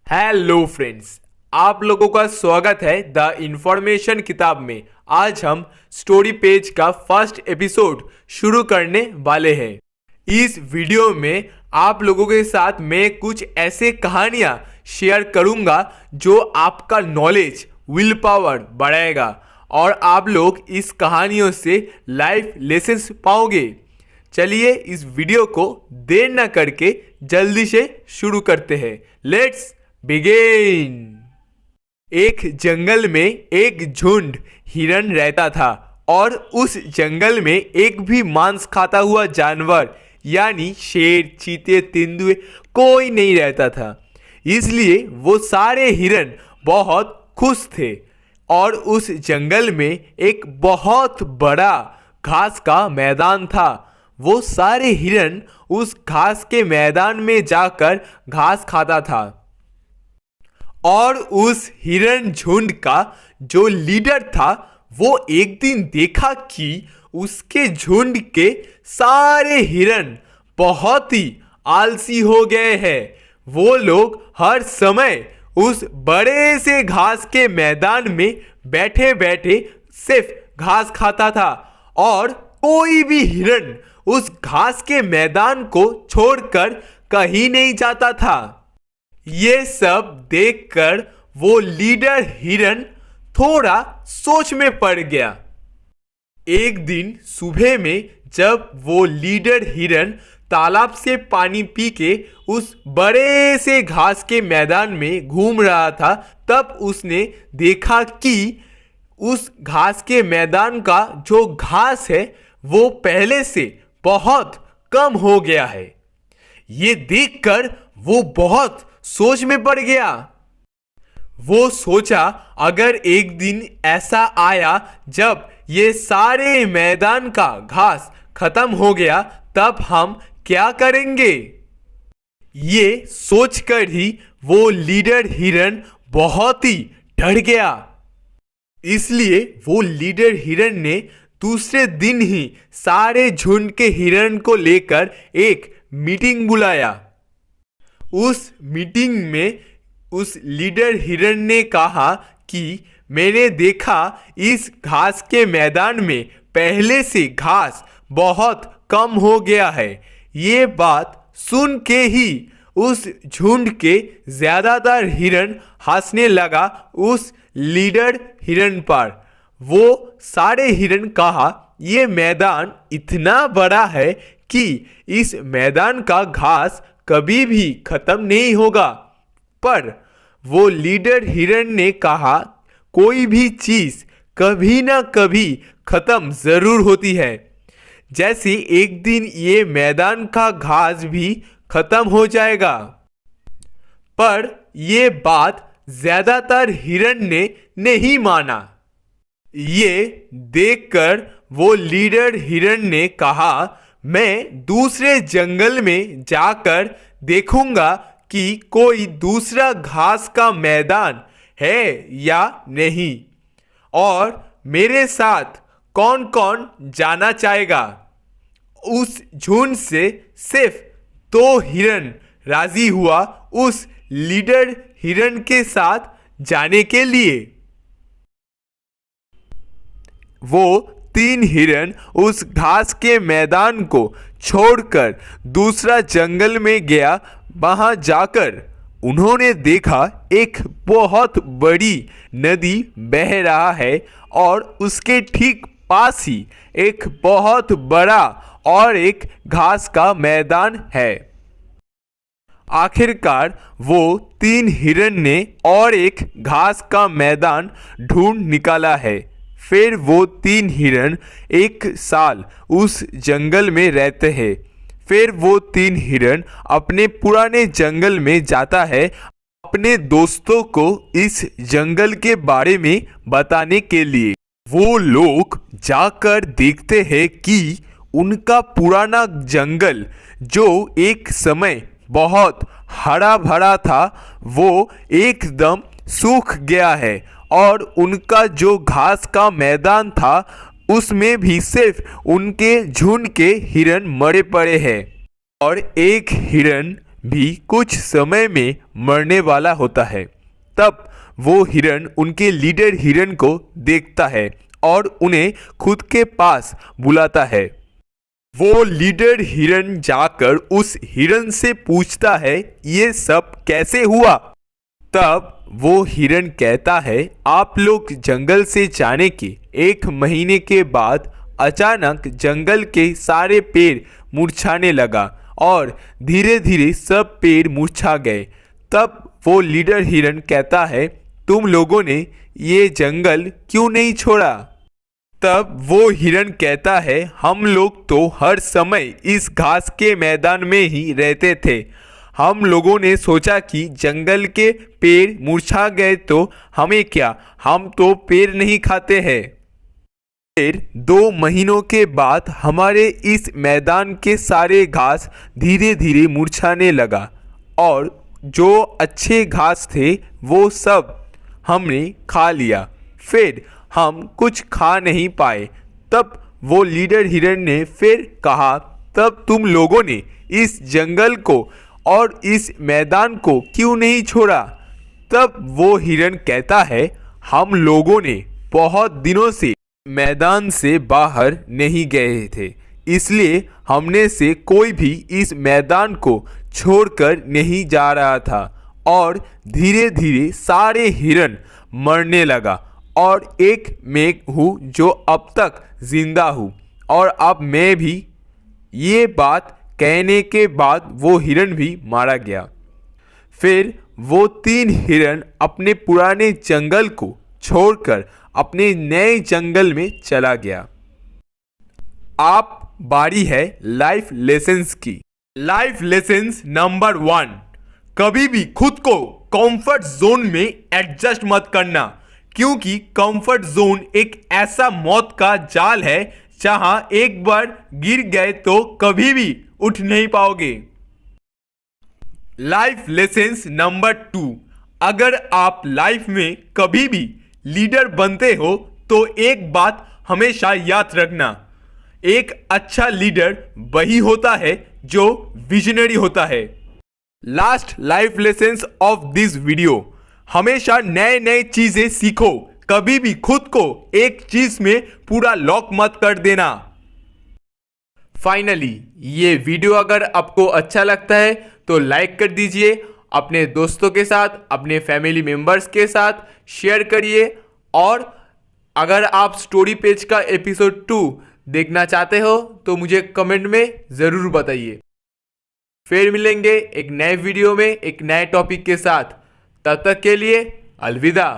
Hello friends, आप लोगों का स्वागत है द इंफॉर्मेशन किताब में। आज हम स्टोरी पेज का फर्स्ट एपिसोड शुरू करने वाले हैं। इस वीडियो में आप लोगों के साथ मैं कुछ ऐसे कहानियां शेयर करूंगा जो आपका नॉलेज, विल पावर बढ़ाएगा और आप लोग इस कहानियों से लाइफ लेसन्स पाओगे। चलिए इस वीडियो को देर न करके जल्दी से शुरू करते हैं। Let's begin. एक जंगल में एक झुंड हिरन रहता था और उस जंगल में एक भी मांस खाता हुआ जानवर यानी शेर, चीते, तेंदुए कोई नहीं रहता था। इसलिए वो सारे हिरन बहुत खुश थे और उस जंगल में एक बहुत बड़ा घास का मैदान था। वो सारे हिरन उस घास के मैदान में जाकर घास खाता था और उस हिरन झुंड का जो लीडर था वो एक दिन देखा कि उसके झुंड के सारे हिरन बहुत ही आलसी हो गए हैं। वो लोग हर समय उस बड़े से घास के मैदान में बैठे बैठे सिर्फ घास खाता था और कोई भी हिरन उस घास के मैदान को छोड़कर कहीं नहीं जाता था। ये सब देखकर वो लीडर हिरन थोड़ा सोच में पड़ गया। एक दिन सुबह में जब वो लीडर हिरन तालाब से पानी पी के उस बड़े से घास के मैदान में घूम रहा था, तब उसने देखा कि उस घास के मैदान का जो घास है वो पहले से बहुत कम हो गया है। ये देखकर वो बहुत सोच में पड़ गया। वो सोचा अगर एक दिन ऐसा आया जब ये सारे मैदान का घास खत्म हो गया तब हम क्या करेंगे। ये सोचकर ही वो लीडर हिरन बहुत ही डर गया। इसलिए वो लीडर हिरन ने दूसरे दिन ही सारे झुंड के हिरन को लेकर एक मीटिंग बुलाया। उस मीटिंग में उस लीडर हिरन ने कहा कि मैंने देखा इस घास के मैदान में पहले से घास बहुत कम हो गया है। ये बात सुन के ही उस झुंड के ज़्यादातर हिरन हंसने लगा उस लीडर हिरन पर। वो सारे हिरन कहा ये मैदान इतना बड़ा है कि इस मैदान का घास कभी भी खत्म नहीं होगा। पर वो लीडर हिरन ने कहा कोई भी चीज कभी ना कभी खत्म जरूर होती है, जैसे एक दिन ये मैदान का घास भी खत्म हो जाएगा। पर ये बात ज्यादातर हिरन ने नहीं माना। ये देखकर वो लीडर हिरन ने कहा मैं दूसरे जंगल में जाकर देखूंगा कि कोई दूसरा घास का मैदान है या नहीं और मेरे साथ कौन कौन जाना चाहेगा। उस झुंड से सिर्फ 2 हिरन राजी हुआ उस लीडर हिरन के साथ जाने के लिए। वो 3 हिरन उस घास के मैदान को छोड़कर दूसरा जंगल में गया। वहां जाकर उन्होंने देखा एक बहुत बड़ी नदी बह रहा है और उसके ठीक पास ही एक बहुत बड़ा और एक घास का मैदान है। आखिरकार वो 3 हिरन ने और एक घास का मैदान ढूंढ निकाला है। फिर वो 3 हिरन 1 साल उस जंगल में रहते हैं। फिर वो 3 हिरन अपने पुराने जंगल में जाता है अपने दोस्तों को इस जंगल के बारे में बताने के लिए। वो लोग जाकर देखते हैं कि उनका पुराना जंगल जो एक समय बहुत हरा भरा था वो एकदम सूख गया है और उनका जो घास का मैदान था उसमें भी सिर्फ उनके झुंड के हिरन मरे पड़े हैं और एक हिरन भी कुछ समय में मरने वाला होता है। तब वो हिरन उनके लीडर हिरन को देखता है और उन्हें खुद के पास बुलाता है। वो लीडर हिरन जाकर उस हिरन से पूछता है, ये सब कैसे हुआ? तब वो हिरन कहता है, आप लोग जंगल से जाने के 1 महीने के बाद अचानक जंगल के सारे पेड़ मुरझाने लगा और धीरे धीरे सब पेड़ मुरझा गए। तब वो लीडर हिरन कहता है, तुम लोगों ने ये जंगल क्यों नहीं छोड़ा? तब वो हिरन कहता है, हम लोग तो हर समय इस घास के मैदान में ही रहते थे। हम लोगों ने सोचा कि जंगल के पेड़ मुरझा गए तो हमें क्या, हम तो पेड़ नहीं खाते हैं। फिर 2 महीनों के बाद हमारे इस मैदान के सारे घास धीरे धीरे मुरझाने लगा और जो अच्छे घास थे वो सब हमने खा लिया। फिर हम कुछ खा नहीं पाए। तब वो लीडर हिरन ने फिर कहा, तब तुम लोगों ने इस जंगल को और इस मैदान को क्यों नहीं छोड़ा? तब वो हिरन कहता है, हम लोगों ने बहुत दिनों से मैदान से बाहर नहीं गए थे, इसलिए हमने से कोई भी इस मैदान को छोड़कर नहीं जा रहा था और धीरे धीरे सारे हिरन मरने लगा और एक मैं हूँ जो अब तक जिंदा हूँ और अब मैं भी। ये बात कहने के बाद वो हिरन भी मारा गया। फिर वो 3 हिरन अपने पुराने जंगल को छोड़कर अपने नए जंगल में चला गया। आप बारी है लाइफ लेसन्स की। लाइफ लेसन्स नंबर 1, कभी भी खुद को कंफर्ट जोन में एडजस्ट मत करना, क्योंकि कंफर्ट जोन एक ऐसा मौत का जाल है जहां एक बार गिर गए तो कभी भी उठ नहीं पाओगे। लाइफ लेसन्स नंबर 2, अगर आप लाइफ में कभी भी लीडर बनते हो तो एक बात हमेशा याद रखना, एक अच्छा लीडर वही होता है जो विजनरी होता है। Last life lessons of this video, हमेशा नए नए चीजें सीखो, कभी भी खुद को एक चीज में पूरा लॉक मत कर देना। फाइनली ये वीडियो अगर आपको अच्छा लगता है तो लाइक कर दीजिए, अपने दोस्तों के साथ, अपने फैमिली मेंबर्स के साथ शेयर करिए और अगर आप स्टोरी पेज का एपिसोड 2 देखना चाहते हो तो मुझे कमेंट में ज़रूर बताइए। फिर मिलेंगे एक नए वीडियो में एक नए टॉपिक के साथ। तब तक के लिए अलविदा।